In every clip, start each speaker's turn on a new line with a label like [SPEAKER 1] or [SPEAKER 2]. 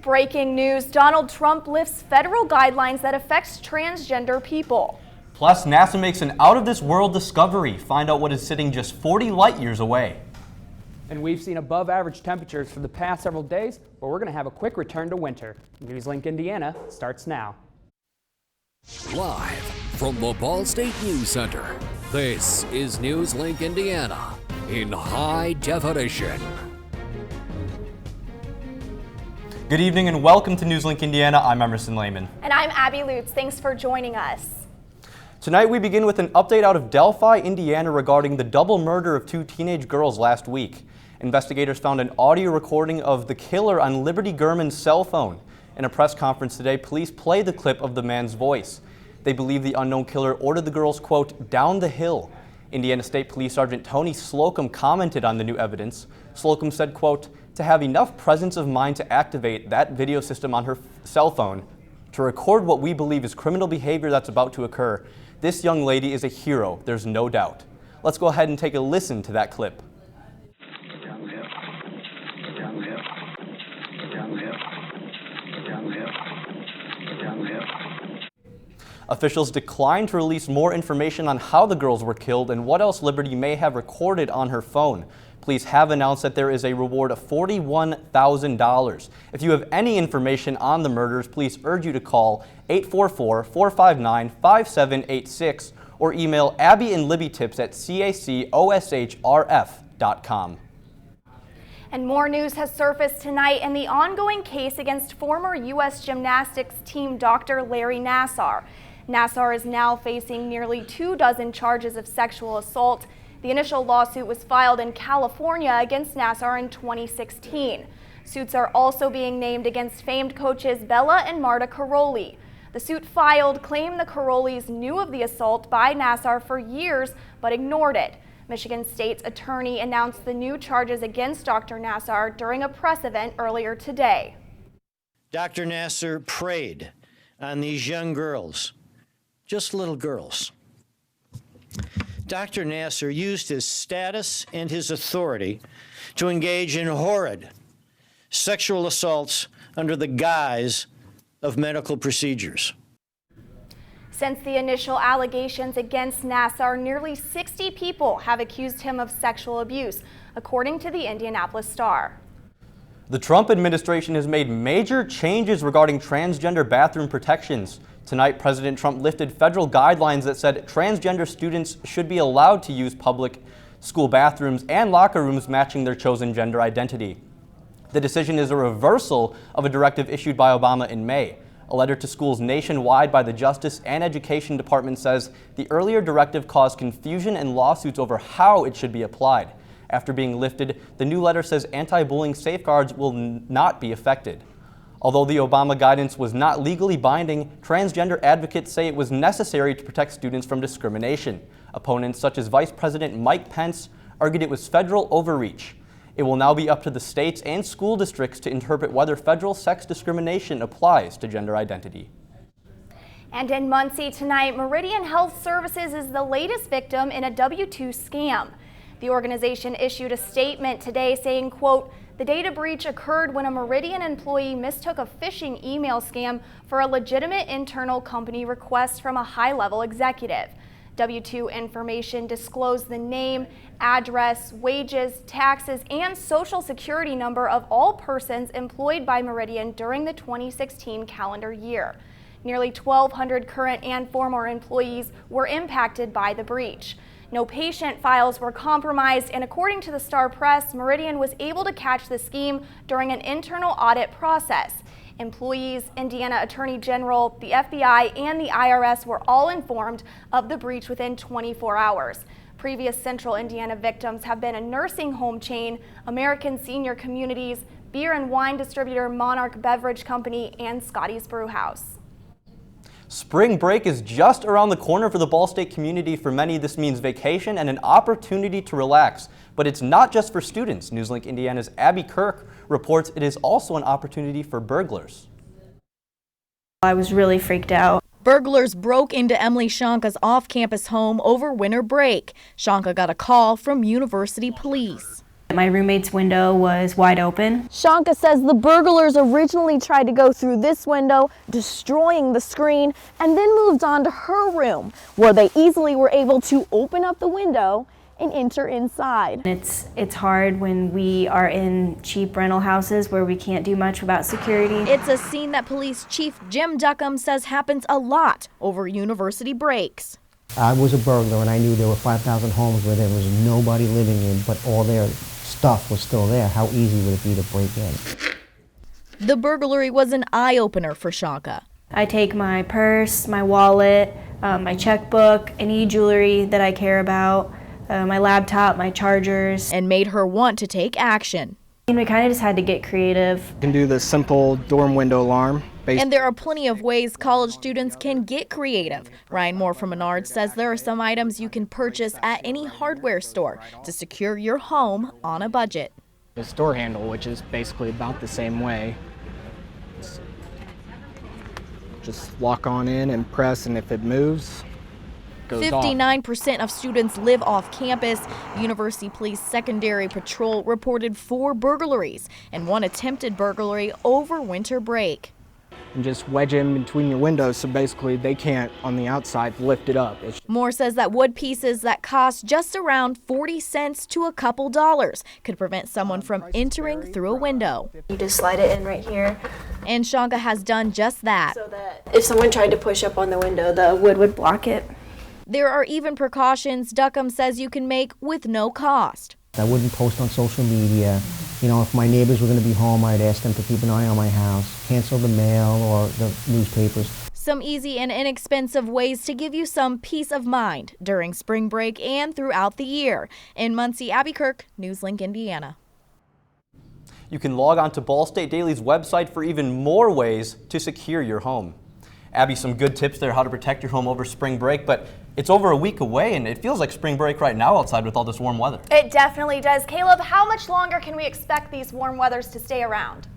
[SPEAKER 1] Breaking news, Donald Trump lifts federal guidelines that affects transgender people.
[SPEAKER 2] Plus, NASA makes an out-of-this-world discovery. Find out what is sitting just 40 light years away.
[SPEAKER 3] And we've seen above average temperatures for the past several days, but we're going to have a quick return to winter. NewsLink Indiana starts now.
[SPEAKER 4] Live from the Ball State News Center, this is NewsLink Indiana in high definition.
[SPEAKER 2] Good evening and welcome to NewsLink Indiana. I'm Emerson Lehman.
[SPEAKER 1] And I'm Abby Lutz. Thanks for joining us.
[SPEAKER 2] Tonight we begin with an update out of Delphi, Indiana regarding the double murder of two teenage girls last week. Investigators found an audio recording of the killer on Liberty Gurman's cell phone. In a press conference today, police played the clip of the man's voice. They believe the unknown killer ordered the girls, quote, down the hill. Indiana State Police Sergeant Tony Slocum commented on the new evidence. Slocum said, quote, to have enough presence of mind to activate that video system on her cell phone to record what we believe is criminal behavior that's about to occur. This young lady is a hero, there's no doubt. Let's go ahead and take a listen to that clip.
[SPEAKER 5] Down the hill. Down the hill. Down the hill. Down the hill. Down the hill.
[SPEAKER 2] Officials declined to release more information on how the girls were killed and what else Liberty may have recorded on her phone. Police have announced that there is a reward of $41,000. If you have any information on the murders, police urge you to call 844-459-5786 or email Abby and Libby Tips at cacoshrf.com.
[SPEAKER 1] And more news has surfaced tonight in the ongoing case against former U.S. gymnastics team Dr. Larry Nassar. Nassar is now facing nearly 24 charges of sexual assault. The initial lawsuit was filed in California against Nassar in 2016. Suits are also being named against famed coaches Bella and Marta Caroli. The suit filed claimed the Carolis knew of the assault by Nassar for years but ignored it. Michigan State's attorney announced the new charges against Dr. Nassar during a press event earlier today.
[SPEAKER 6] Dr. Nassar preyed on these young girls, just little girls. Dr. Nassar used his status and his authority to engage in horrid sexual assaults under the guise of medical procedures.
[SPEAKER 1] Since the initial allegations against Nassar, nearly 60 people have accused him of sexual abuse, according to the Indianapolis Star.
[SPEAKER 2] The Trump administration has made major changes regarding transgender bathroom protections. Tonight, President Trump lifted federal guidelines that said transgender students should be allowed to use public school bathrooms and locker rooms matching their chosen gender identity. The decision is a reversal of a directive issued by Obama in May. A letter to schools nationwide by the Justice and Education Department says the earlier directive caused confusion and lawsuits over how it should be applied. After being lifted, the new letter says anti-bullying safeguards will not be affected. Although the Obama guidance was not legally binding, transgender advocates say it was necessary to protect students from discrimination. Opponents such as Vice President Mike Pence argued it was federal overreach. It will now be up to the states and school districts to interpret whether federal sex discrimination applies to gender identity.
[SPEAKER 1] And in Muncie tonight, Meridian Health Services is the latest victim in a W-2 scam. The organization issued a statement today saying, quote, the data breach occurred when a Meridian employee mistook a phishing email scam for a legitimate internal company request from a high-level executive. W-2 information disclosed the name, address, wages, taxes, and social security number of all persons employed by Meridian during the 2016 calendar year. Nearly 1,200 current and former employees were impacted by the breach. No patient files were compromised, and according to the Star Press, Meridian was able to catch the scheme during an internal audit process. Employees, Indiana Attorney General, the FBI, and the IRS were all informed of the breach within 24 hours. Previous Central Indiana victims have been a nursing home chain, American Senior Communities, beer and wine distributor Monarch Beverage Company, and Scotty's Brewhouse.
[SPEAKER 2] Spring break is just around the corner for the Ball State community. For many, this means vacation and an opportunity to relax. But it's not just for students. NewsLink Indiana's Abby Kirk reports it is also an opportunity for burglars.
[SPEAKER 7] I was really freaked out.
[SPEAKER 8] Burglars broke into Emily Shanka's off-campus home over winter break. Shanka got a call from University Police.
[SPEAKER 7] My roommate's window was wide open.
[SPEAKER 8] Shanka says the burglars originally tried to go through this window, destroying the screen, and then moved on to her room, where they easily were able to open up the window and enter inside.
[SPEAKER 7] It's hard when we are in cheap rental houses where we can't do much without security.
[SPEAKER 8] It's a scene that Police Chief Jim Duckham says happens a lot over university breaks.
[SPEAKER 9] I was a burglar and I knew there were 5,000 homes where there was nobody living in, but all their stuff was still there. How easy would it be to break in?
[SPEAKER 8] The burglary was an eye-opener for Shanka.
[SPEAKER 7] I take my purse, my wallet, my checkbook, any jewelry that I care about, my laptop, my chargers.
[SPEAKER 8] And made her want to take action.
[SPEAKER 7] And we kind of just had to get creative.
[SPEAKER 10] You can do the simple dorm window alarm.
[SPEAKER 8] And there are plenty of ways college students can get creative. Ryan Moore from Menards says there are some items you can purchase at any hardware store to secure your home on a budget.
[SPEAKER 3] The store handle, which is basically about the same way. Just lock on in and press, and if it moves, it goes off.
[SPEAKER 8] 59% of students live off campus. University Police Secondary Patrol reported 4 burglaries and 1 attempted burglary over winter break.
[SPEAKER 3] And just wedge it in between your windows so basically they can't, on the outside, lift it up.
[SPEAKER 8] Moore says that wood pieces that cost just around 40 cents to a couple dollars could prevent someone from entering through a window.
[SPEAKER 7] You just slide it in right here.
[SPEAKER 8] And Shanka has done just that.
[SPEAKER 7] So that if someone tried to push up on the window, the wood would block it.
[SPEAKER 8] There are even precautions Duckham says you can make with no cost.
[SPEAKER 9] I wouldn't post on social media. You know, if my neighbors were going to be home, I'd ask them to keep an eye on my house, cancel the mail or the newspapers.
[SPEAKER 8] Some easy and inexpensive ways to give you some peace of mind during spring break and throughout the year. In Muncie, Abby Kirk, NewsLink, Indiana.
[SPEAKER 2] You can log on to Ball State Daily's website for even more ways to secure your home. Abby, some good tips there how to protect your home over spring break, but it's over a week away and it feels like spring break right now outside with all this warm weather.
[SPEAKER 1] It definitely does. Caleb, how much longer can we expect these warm weathers to stay around?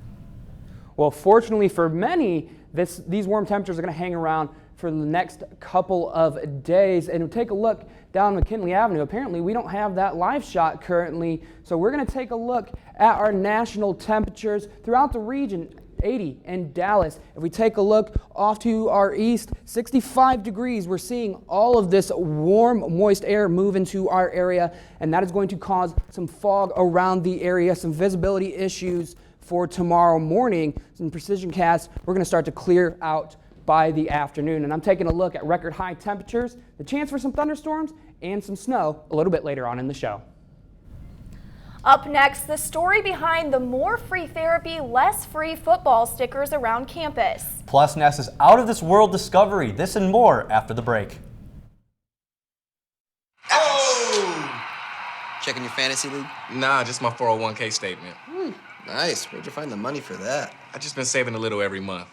[SPEAKER 3] Well, fortunately for many, these warm temperatures are going to hang around for the next couple of days. And take a look down McKinley Avenue. Apparently, we don't have that live shot currently, so we're going to take a look at our national temperatures throughout the region. 80 in Dallas. If we take a look off to our east, 65 degrees. We're seeing all of this warm, moist air move into our area, and that is going to cause some fog around the area, some visibility issues for tomorrow morning. Some precision casts, we're going to start to clear out by the afternoon. And I'm taking a look at record high temperatures, the chance for some thunderstorms and some snow a little bit later on in the show.
[SPEAKER 1] Up next, the story behind the more free therapy, less free football stickers around campus.
[SPEAKER 2] Plus, NASA's out-of-this-world discovery. This and more after the break.
[SPEAKER 11] Oh!
[SPEAKER 12] Checking your fantasy league?
[SPEAKER 11] Nah, just my 401k statement.
[SPEAKER 12] Nice. Where'd you find the money for that?
[SPEAKER 11] I just been saving a little every month.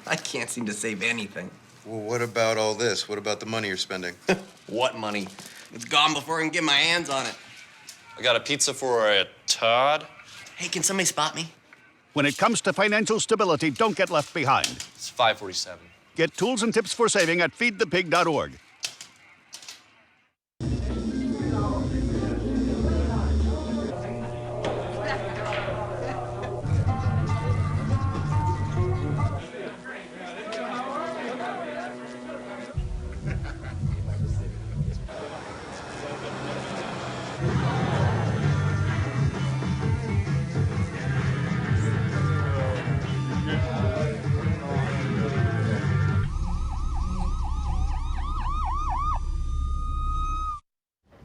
[SPEAKER 12] I can't seem to save anything.
[SPEAKER 13] Well, what about all this? What about the money you're spending?
[SPEAKER 12] What money? It's gone before I can get my hands on it.
[SPEAKER 14] I got a pizza for a Todd.
[SPEAKER 12] Hey, can somebody spot me?
[SPEAKER 15] When it comes to financial stability, don't get left behind.
[SPEAKER 14] It's 547.
[SPEAKER 15] Get tools and tips for saving at feedthepig.org.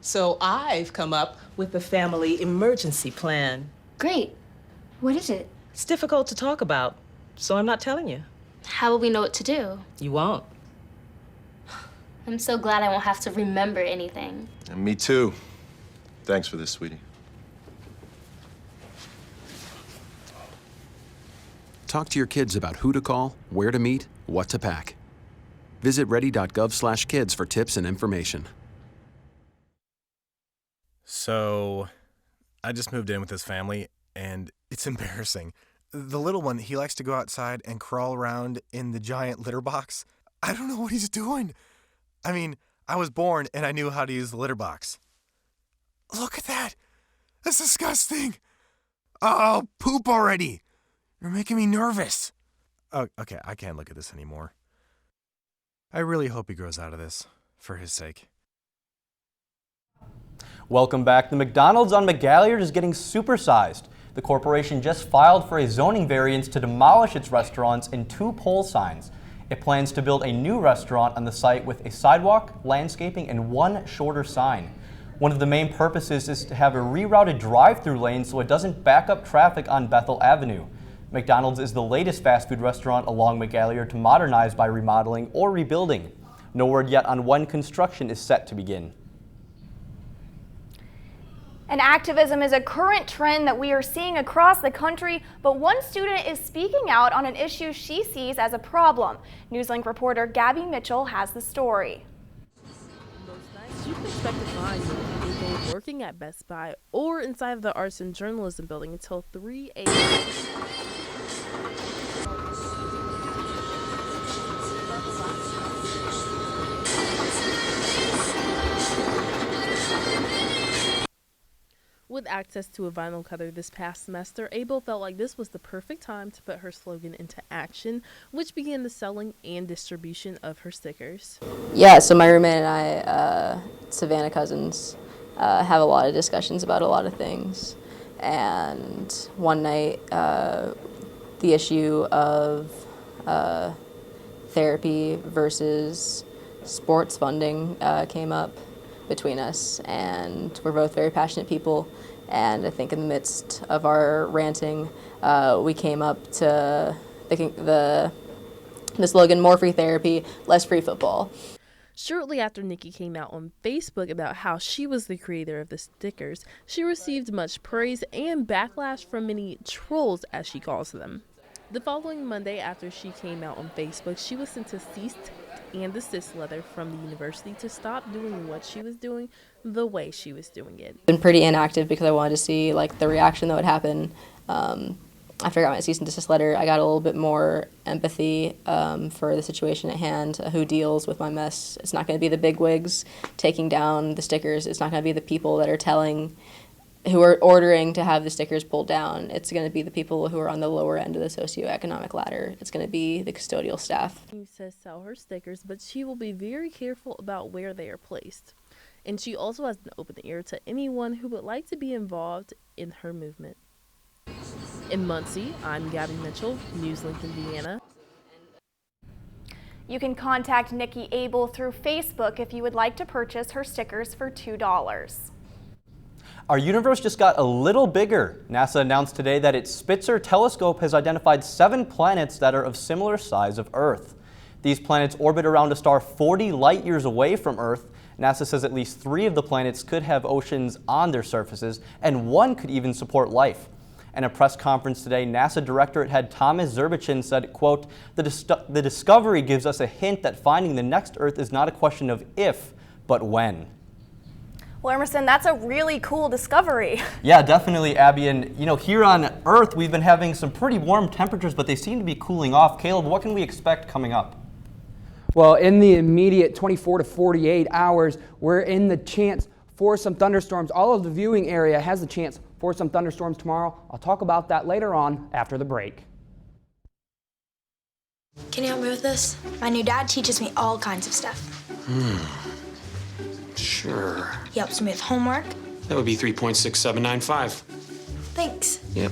[SPEAKER 16] So I've come up with a family emergency plan.
[SPEAKER 17] Great. What is it?
[SPEAKER 16] It's difficult to talk about, so I'm not telling you.
[SPEAKER 17] How will we know what to do?
[SPEAKER 16] You won't.
[SPEAKER 17] I'm so glad I won't have to remember anything.
[SPEAKER 13] And me too. Thanks for this, sweetie.
[SPEAKER 18] Talk to your kids about who to call, where to meet, what to pack. Visit ready.gov/kids for tips and information.
[SPEAKER 19] So, I just moved in with this family, and it's embarrassing. The little one, he likes to go outside and crawl around in the giant litter box. I don't know what he's doing. I mean, I was born and I knew how to use the litter box. Look at that. That's disgusting. Oh, poop already. You're making me nervous. Oh, okay, I can't look at this anymore. I really hope he grows out of this, for his sake.
[SPEAKER 2] Welcome back. The McDonald's on McGalliard is getting supersized. The corporation just filed for a zoning variance to demolish its restaurants and 2 pole signs. It plans to build a new restaurant on the site with a sidewalk, landscaping, and 1 shorter sign. One of the main purposes is to have a rerouted drive-through lane so it doesn't back up traffic on Bethel Avenue. McDonald's is the latest fast food restaurant along McGalliard to modernize by remodeling or rebuilding. No word yet on when construction is set to begin.
[SPEAKER 1] And activism is a current trend that we are seeing across the country, but one student is speaking out on an issue she sees as a problem. NewsLink reporter Gabby Mitchell has the story.
[SPEAKER 20] You can expect to find people working at Best Buy or inside of the Arts and Journalism building until 3 a.m. With access to a vinyl cutter this past semester, Abel felt like this was the perfect time to put her slogan into action, which began the selling and distribution of her stickers.
[SPEAKER 21] Yeah, so my roommate and I, Savannah Cousins, have a lot of discussions about a lot of things. And one night, the issue of therapy versus sports funding came up between us, and we're both very passionate people, and I think in the midst of our ranting, we came up to the slogan, more free therapy, less free football.
[SPEAKER 20] Shortly after Nikki came out on Facebook about how she was the creator of the stickers, she received much praise and backlash from many trolls, as she calls them. The following Monday, after she came out on Facebook, she was sent a cease and desist letter from the university to stop doing what she was doing the way she was doing it.
[SPEAKER 21] Been pretty inactive because I wanted to see the reaction that would happen. After I got my cease and desist letter, I got a little bit more empathy for the situation at hand, who deals with my mess. It's not going to be the bigwigs taking down the stickers. It's not going to be the people that are who are ordering to have the stickers pulled down. It's going to be the people who are on the lower end of the socioeconomic ladder. It's going to be the custodial staff.
[SPEAKER 20] She says sell her stickers, but she will be very careful about where they are placed. And she also has an open ear to anyone who would like to be involved in her movement. In Muncie, I'm Gabby Mitchell, NewsLink Indiana.
[SPEAKER 1] You can contact Nikki Abel through Facebook if you would like to purchase her stickers for $2.
[SPEAKER 2] Our universe just got a little bigger. NASA announced today that its Spitzer telescope has identified 7 planets that are of similar size of Earth. These planets orbit around a star 40 light years away from Earth. NASA says at least 3 of the planets could have oceans on their surfaces, and 1 could even support life. In a press conference today, NASA Director Head Thomas Zerbichin said, quote, the discovery gives us a hint that finding the next Earth is not a question of if, but when.
[SPEAKER 1] Well, Emerson, that's a really cool discovery.
[SPEAKER 2] Yeah, definitely, Abby. And, here on Earth, we've been having some pretty warm temperatures, but they seem to be cooling off. Caleb, what can we expect coming up?
[SPEAKER 3] Well, in the immediate 24 to 48 hours, we're in the chance for some thunderstorms. All of the viewing area has the chance for some thunderstorms tomorrow. I'll talk about that later on after the break.
[SPEAKER 22] Can you help me with this? My new dad teaches me all kinds of stuff.
[SPEAKER 23] Sure.
[SPEAKER 22] He helps me with homework.
[SPEAKER 23] That would be 3.6795.
[SPEAKER 22] Thanks.
[SPEAKER 23] Yep.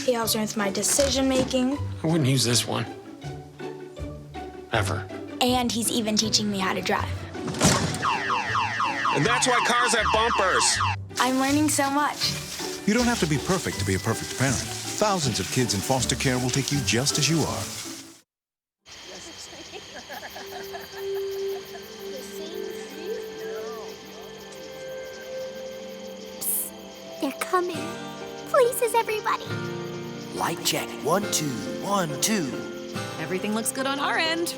[SPEAKER 22] He helps me with my decision making.
[SPEAKER 23] I wouldn't use this one. Ever.
[SPEAKER 22] And he's even teaching me how to drive.
[SPEAKER 23] And that's why cars have bumpers.
[SPEAKER 22] I'm learning so much.
[SPEAKER 24] You don't have to be perfect to be a perfect parent. Thousands of kids in foster care will take you just as you are.
[SPEAKER 25] They're coming. Places, everybody.
[SPEAKER 26] Light check. 1, 2, 1, 2.
[SPEAKER 27] Everything looks good on our end.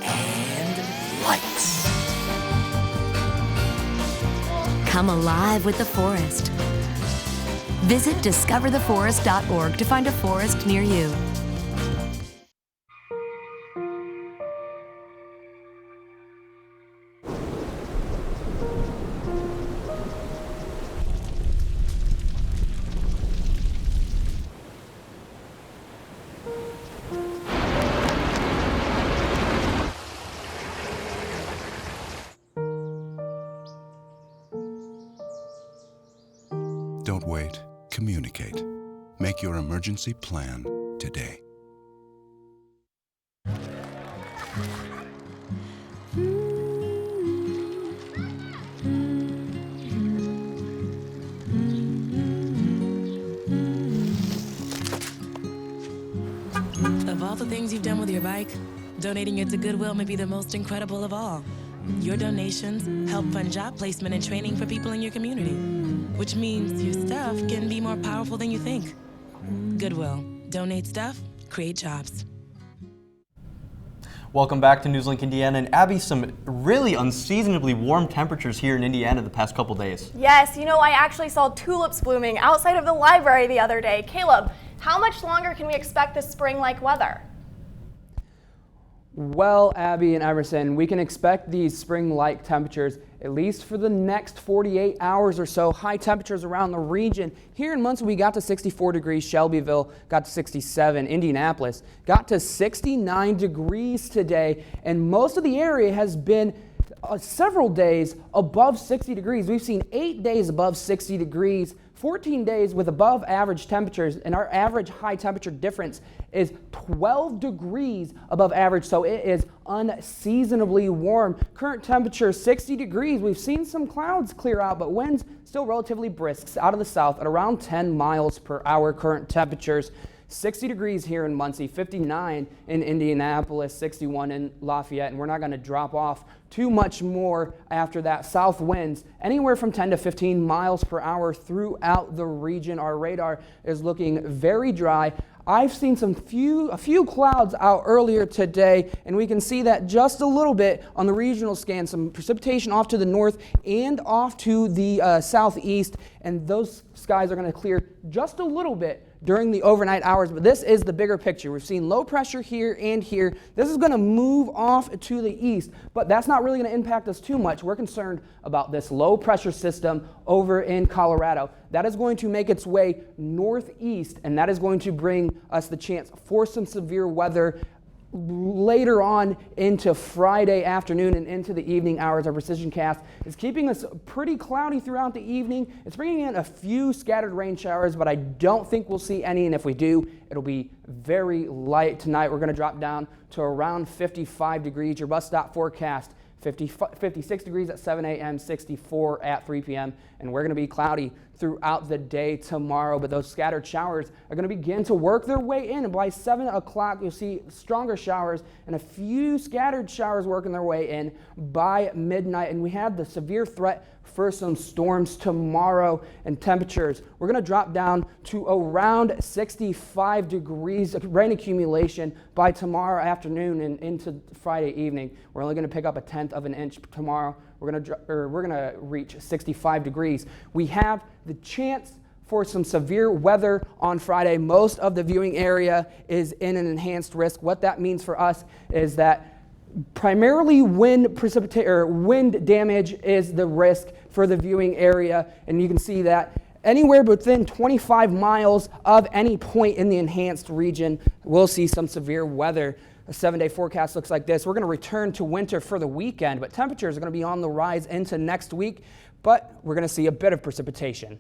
[SPEAKER 26] And lights.
[SPEAKER 27] Come alive with the forest. Visit discovertheforest.org to find a forest near you.
[SPEAKER 24] Don't wait. Communicate. Make your emergency plan today.
[SPEAKER 4] Of all the things you've done with your bike, donating it to Goodwill may be the most incredible of all. Your donations help fund job placement and training for people in your community, which means your stuff can be more powerful than you think. Goodwill. Donate stuff, create jobs.
[SPEAKER 2] Welcome back to NewsLink Indiana. And Abby, some really unseasonably warm temperatures here in Indiana the past couple days.
[SPEAKER 1] Yes, you know, I actually saw tulips blooming outside of the library the other day. Caleb, how much longer can we expect this spring-like weather?
[SPEAKER 3] Well, Abby and Emerson, we can expect these spring-like temperatures at least for the next 48 hours or so. High temperatures around the region. Here in Muncie, we got to 64 degrees. Shelbyville got to 67. Indianapolis got to 69 degrees today. And most of the area has been several days above 60 degrees. We've seen 8 days above 60 degrees. 14 days with above average temperatures, and our average high temperature difference is 12 degrees above average, so it is unseasonably warm. Current temperature 60 degrees. We've seen some clouds clear out, but winds still relatively brisk out of the south at around 10 miles per hour. Current temperatures 60 degrees here in Muncie, 59 in Indianapolis, 61 in Lafayette, and we're not going to drop off too much more after that. South winds anywhere from 10 to 15 miles per hour throughout the region. Our radar is looking very dry. I've seen a few clouds out earlier today, and we can see that just a little bit on the regional scan. Some precipitation off to the north and off to the southeast, and those skies are going to clear just a little bit during the overnight hours, but this is the bigger picture. We've seen low pressure here and here. This is going to move off to the east, but that's not really going to impact us too much. We're concerned about this low pressure system over in Colorado. That is going to make its way northeast, and that is going to bring us the chance for some severe weather later on into Friday afternoon and into the evening hours. Our precision cast is keeping us pretty cloudy throughout the evening. It's bringing in a few scattered rain showers, but I don't think we'll see any, and if we do, it'll be very light. Tonight we're going to drop down to around 55 degrees. Your bus stop forecast 56 degrees at 7 a.m., 64 at 3 p.m., and we're going to be cloudy throughout the day tomorrow, but those scattered showers are going to begin to work their way in, and by 7 o'clock you'll see stronger showers and a few scattered showers working their way in by midnight, and we have the severe threat for some storms tomorrow. And temperatures, we're going to drop down to around 65 degrees rain accumulation by tomorrow afternoon and into Friday evening. We're only going to pick up 1/10 of an inch tomorrow. We're going to reach 65 degrees. We have the chance for some severe weather on Friday. Most of the viewing area is in an enhanced risk. What that means for us is that primarily wind damage is the risk for the viewing area, and you can see that anywhere within 25 miles of any point in the enhanced region, we'll see some severe weather. A 7-day forecast looks like this. We're going to return to winter for the weekend, but temperatures are going to be on the rise into next week, but we're going to see a bit of precipitation.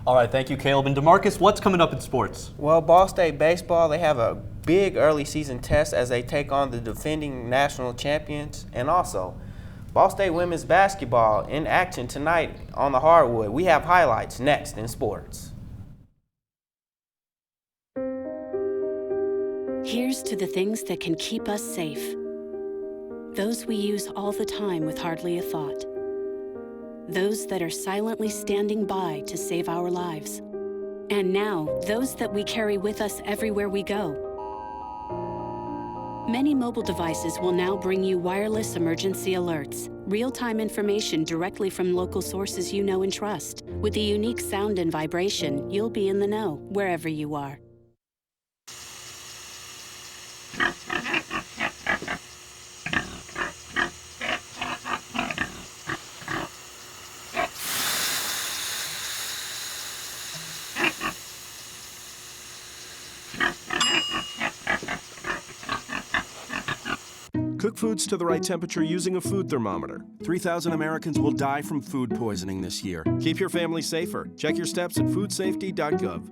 [SPEAKER 2] All right, thank you, Caleb. And DeMarcus, what's coming up in sports?
[SPEAKER 5] Well, Ball State baseball, they have a big early season test as they take on the defending national champions. And also, Ball State women's basketball in action tonight on the hardwood. We have highlights next in sports.
[SPEAKER 27] Here's to the things that can keep us safe. Those we use all the time with hardly a thought. Those that are silently standing by to save our lives. And now, those that we carry with us everywhere we go. Many mobile devices will now bring you wireless emergency alerts, real-time information directly from local sources you know and trust. With the unique sound and vibration, you'll be in the know wherever you are.
[SPEAKER 15] Cook
[SPEAKER 6] Cook foods to the right temperature using a food thermometer. 3,000 Americans will die from food poisoning this year. Keep your family safer. Check your steps at foodsafety.gov.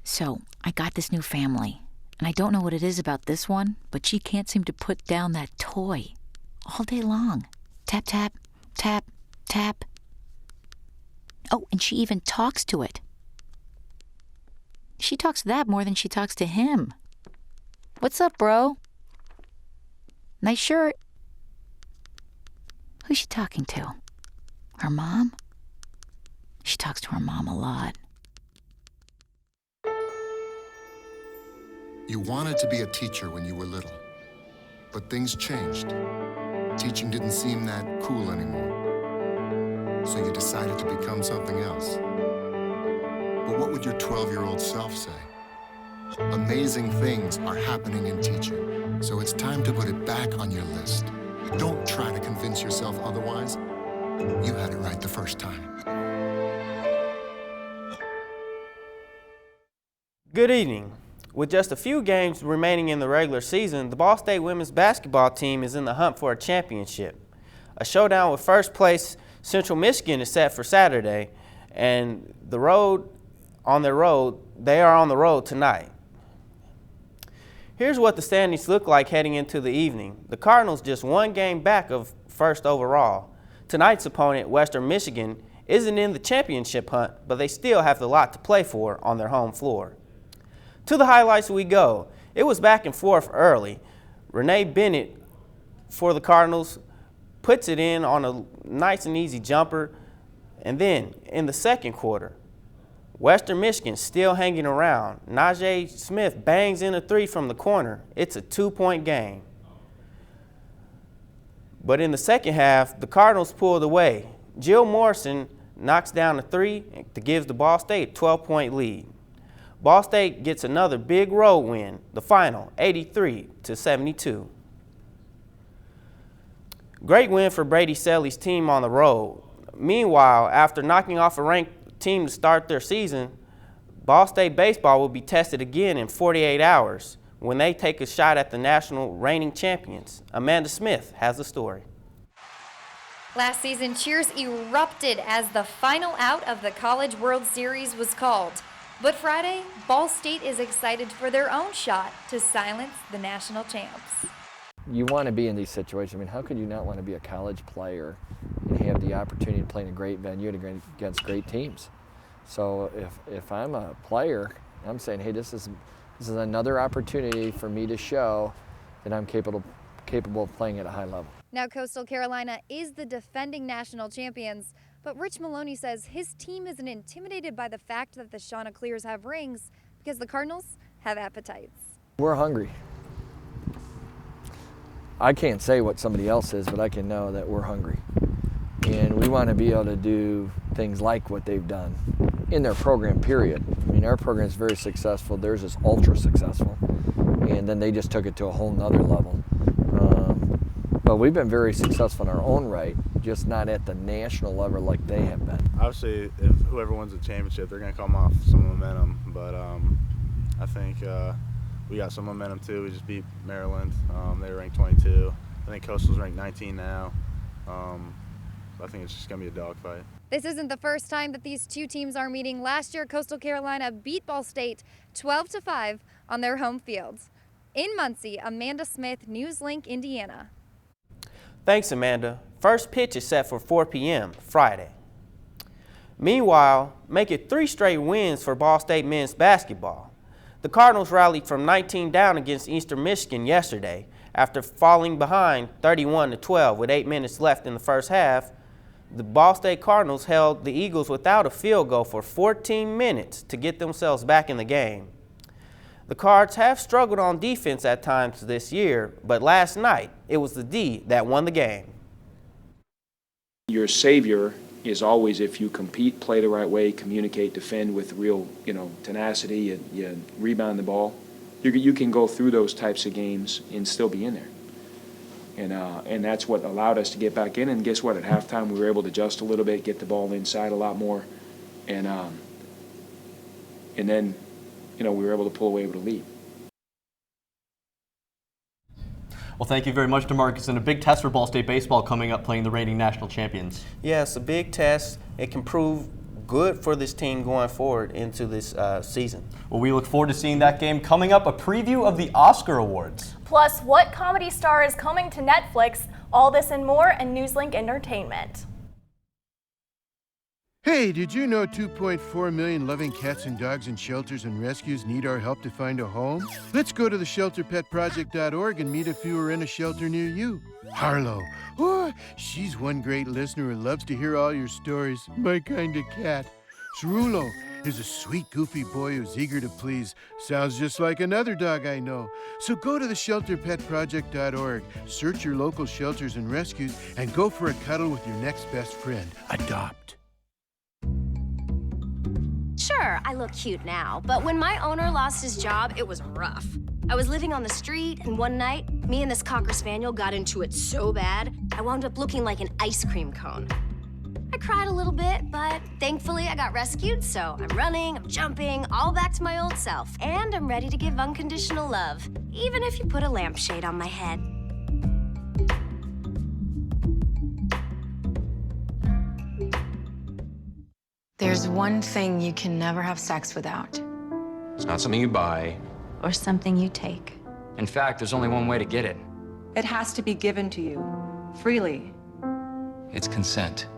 [SPEAKER 7] So, I got this new family, and I don't know what it is about this one, but she can't seem to put down that toy all day long. Tap, tap, tap, tap. Oh, and she even talks to it. She talks to that more than she talks to him. What's up, bro? Nice shirt. Who's she talking to? Her mom? She talks to her mom a lot.
[SPEAKER 8] You wanted to be a teacher when you were little, but things changed. Teaching didn't seem that cool anymore, so you decided to become something else. But what would your 12-year-old self say? Amazing things are happening in teaching, so it's time to put it back on your list. Don't try to convince yourself otherwise. You had it right the first time.
[SPEAKER 5] Good evening. With just a few games remaining in the regular season, the Ball State women's basketball team is in the hunt for a championship. A showdown with first place Central Michigan is set for Saturday, and they are on the road tonight. Here's what the standings look like heading into the evening. The Cardinals just one game back of first overall. Tonight's opponent, Western Michigan, isn't in the championship hunt, but they still have a lot to play for on their home floor. To the highlights we go. It was back and forth early. Renee Bennett for the Cardinals puts it in on a nice and easy jumper. And then in the second quarter, Western Michigan still hanging around. Najee Smith bangs in a three from the corner. It's a 2-point game. But in the second half, the Cardinals pulled away. Jill Morrison knocks down a three that gives the Ball State a 12-point lead. Ball State gets another big road win, the final 83-72. Great win for Brady Selly's team on the road. Meanwhile, after knocking off a ranked team to start their season, Ball State baseball will be tested again in 48 hours when they take a shot at the national reigning champions. Amanda Smith has the story.
[SPEAKER 9] Last season, cheers erupted as the final out of the College World Series was called. But Friday, Ball State is excited for their own shot to silence the national champs.
[SPEAKER 10] You want to be in these situations. I mean, how could you not want to be a college player and have the opportunity to play in a great venue and against great teams? So if I'm a player, I'm saying, hey, this is another opportunity for me to show that I'm capable of playing at a high level.
[SPEAKER 9] Now, Coastal Carolina is the defending national champions, but Rich Maloney says his team isn't intimidated by the fact that the Chanticleers have rings because the Cardinals have appetites.
[SPEAKER 10] We're hungry. I can't say what somebody else is, but I can know that we're hungry. And we want to be able to do things like what they've done in their program, period. I mean, our program is very successful. Theirs is ultra successful. And then they just took it to a whole nother level. But we've been very successful in our own right, just not at the national level like they have been.
[SPEAKER 11] Obviously, if whoever wins the championship, they're going to come off some momentum. But I think we got some momentum too. We just beat Maryland. They were ranked 22. I think Coastal's ranked 19 now. I think it's just going to be a dogfight.
[SPEAKER 9] This isn't the first time that these two teams are meeting. Last year, Coastal Carolina beat Ball State 12-5 on their home field. In Muncie, Amanda Smith, NewsLink, Indiana.
[SPEAKER 5] Thanks, Amanda. First pitch is set for 4 p.m. Friday. Meanwhile, make it 3 straight wins for Ball State men's basketball. The Cardinals rallied from 19 down against Eastern Michigan yesterday after falling behind 31-12 with 8 minutes left in the first half. The Ball State Cardinals held the Eagles without a field goal for 14 minutes to get themselves back in the game. The Cards have struggled on defense at times this year, but last night it was the D that won the game.
[SPEAKER 12] Your savior is always if you compete, play the right way, communicate, defend with real, tenacity, and you rebound the ball. You can go through those types of games and still be in there. And that's what allowed us to get back in. And guess what? At halftime, we were able to adjust a little bit, get the ball inside a lot more, and then we were able to pull away with a lead.
[SPEAKER 2] Well, thank you very much, DeMarcus, and a big test for Ball State baseball coming up playing the reigning national champions.
[SPEAKER 5] Yeah, it's a big test. It can prove good for this team going forward into this season.
[SPEAKER 2] Well, we look forward to seeing that game. Coming up, a preview of the Oscar Awards.
[SPEAKER 1] Plus, what comedy star is coming to Netflix? All this and more in NewsLink Entertainment.
[SPEAKER 13] Hey, did you know 2.4 million loving cats and dogs in shelters and rescues need our help to find a home? Let's go to theshelterpetproject.org and meet if you are in a shelter near you. Harlow, oh, she's one great listener who loves to hear all your stories. My kind of cat. Cerulo is a sweet, goofy boy who's eager to please. Sounds just like another dog I know. So go to theshelterpetproject.org, search your local shelters and rescues, and go for a cuddle with your next best friend. Adopt.
[SPEAKER 14] Sure, I look cute now, but when my owner lost his job, it was rough. I was living on the street, and one night, me and this Cocker Spaniel got into it so bad, I wound up looking like an ice cream cone. I cried a little bit, but thankfully I got rescued, so I'm running, I'm jumping, all back to my old self, and I'm ready to give unconditional love, even if you put a lampshade on my head.
[SPEAKER 16] There's one thing you can never have sex without.
[SPEAKER 17] It's not something you buy.
[SPEAKER 16] Or something you take.
[SPEAKER 17] In fact, there's only one way to get it.
[SPEAKER 18] It has to be given to you, freely.
[SPEAKER 17] It's consent.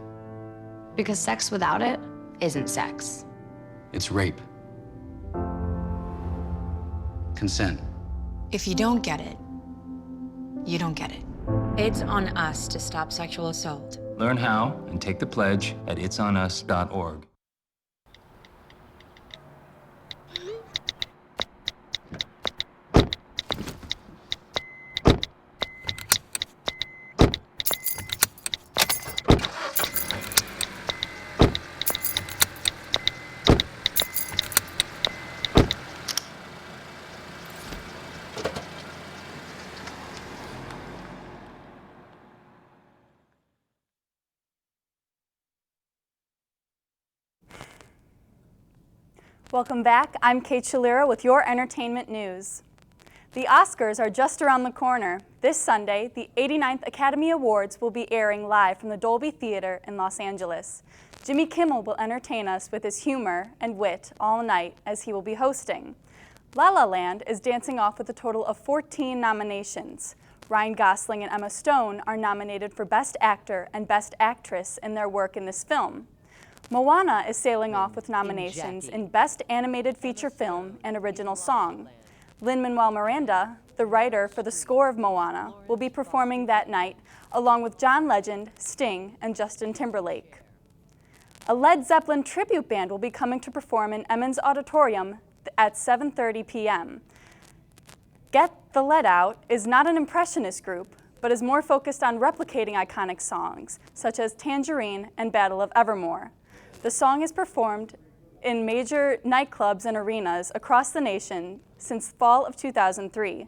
[SPEAKER 16] Because sex without it isn't sex.
[SPEAKER 17] It's rape. Consent.
[SPEAKER 16] If you don't get it, you don't get it. It's on us to stop sexual assault.
[SPEAKER 17] Learn how and take the pledge at itsonus.org.
[SPEAKER 19] Welcome back. I'm Kate Shalira with your entertainment news. The Oscars are just around the corner. This Sunday, the 89th Academy Awards will be airing live from the Dolby Theater in Los Angeles. Jimmy Kimmel will entertain us with his humor and wit all night as he will be hosting. La La Land is dancing off with a total of 14 nominations. Ryan Gosling and Emma Stone are nominated for Best Actor and Best Actress in their work in this film. Moana is sailing off with nominations in Best Animated Feature Film and Original Song. Lin-Manuel Miranda, the writer for the score of Moana, will be performing that night along with John Legend, Sting, and Justin Timberlake. A Led Zeppelin tribute band will be coming to perform in Emmons Auditorium at 7:30 p.m. Get the Lead Out is not an impressionist group, but is more focused on replicating iconic songs, such as Tangerine and Battle of Evermore. The song is performed in major nightclubs and arenas across the nation since fall of 2003.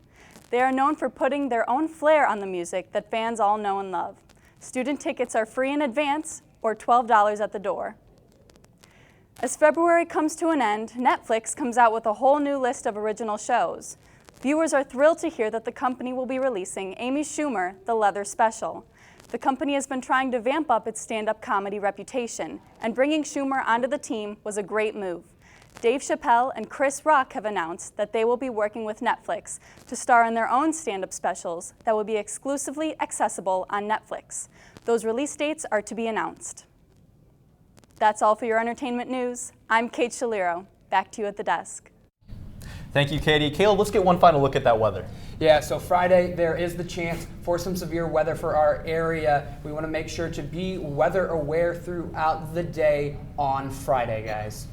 [SPEAKER 19] They are known for putting their own flair on the music that fans all know and love. Student tickets are free in advance or $12 at the door. As February comes to an end, Netflix comes out with a whole new list of original shows. Viewers are thrilled to hear that the company will be releasing Amy Schumer, The Leather Special. The company has been trying to vamp up its stand-up comedy reputation, and bringing Schumer onto the team was a great move. Dave Chappelle and Chris Rock have announced that they will be working with Netflix to star in their own stand-up specials that will be exclusively accessible on Netflix. Those release dates are to be announced. That's all for your entertainment news. I'm Kate Shaliro. Back to you at the desk.
[SPEAKER 2] Thank you, Katie. Caleb, let's get one final look at that weather.
[SPEAKER 3] Yeah, so Friday, there is the chance for some severe weather for our area. We want to make sure to be weather aware throughout the day on Friday, guys.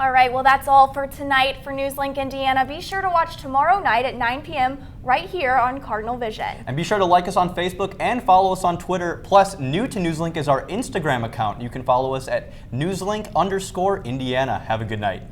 [SPEAKER 1] All right, well, that's all for tonight for NewsLink Indiana. Be sure to watch tomorrow night at 9 p.m. right here on Cardinal Vision.
[SPEAKER 2] And be sure to like us on Facebook and follow us on Twitter. Plus, new to NewsLink is our Instagram account. You can follow us at NewsLink_Indiana. Have a good night.